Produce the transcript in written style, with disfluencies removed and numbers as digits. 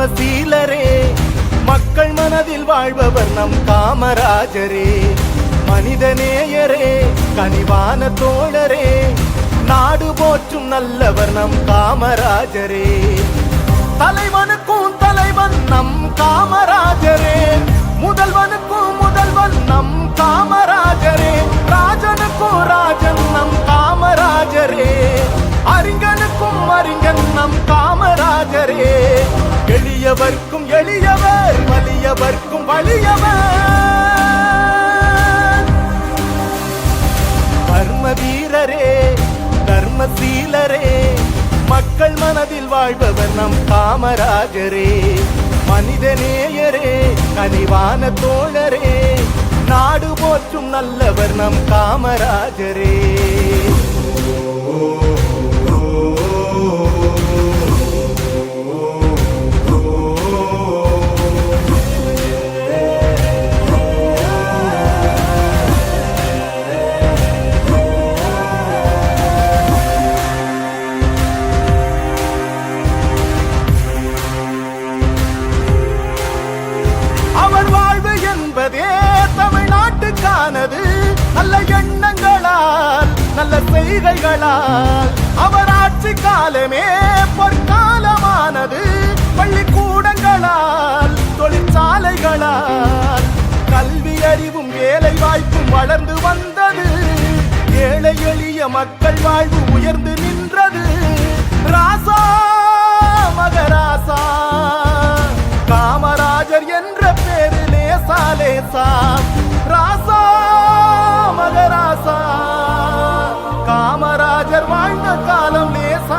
தர்மசீலரே, மக்கள் மனதில் வாழ்பவர் நம் காமராஜரே. மனிதநேயரே, கனிவான தோழரே, நாடு போற்றும் நல்லவர் நம் காமராஜரே. தலைவனுக்கும் தலைவன் நம் காமராஜரே, முதல்வனுக்கும் முதல்வன் நம் காமராஜரே, ராஜனுக்கும் ராஜன் நம் காமராஜரே, அறிஞனுக்கும் அறிஞன் நம் காமராஜரே. எளியவர்க்கும் எளியவர், வலியவர்க்கும் வலியவர். தர்ம வீரரே, தர்மசீலரே, மக்கள் மனதில் வாழ்பவர் நம் காமராஜரே. மனிதநேயரே, கனிவான தோழரே, நாடு போற்றும் நல்லவர் நம் காமராஜரே. தமிழ்நாட்டுக்கானது நல்ல எண்ணங்களால், நல்ல செய்கைகளால். அவர் ஆட்சி காலமே பொற்காலமானது, பள்ளிக்கூடங்களால், தொழிற்சாலைகளால். கல்வி அறிவும் வேலை வாய்ப்பும் வளர்ந்து வந்தது, ஏழை எளிய மக்கள் வாழ்வு உயர்ந்து நின்றது. ராசா மகராசா, காமராஜர் என்ற பேரு லேசா. ராசா மகராசா, காமராஜர் வாழ்ந்த காலம் லேசா.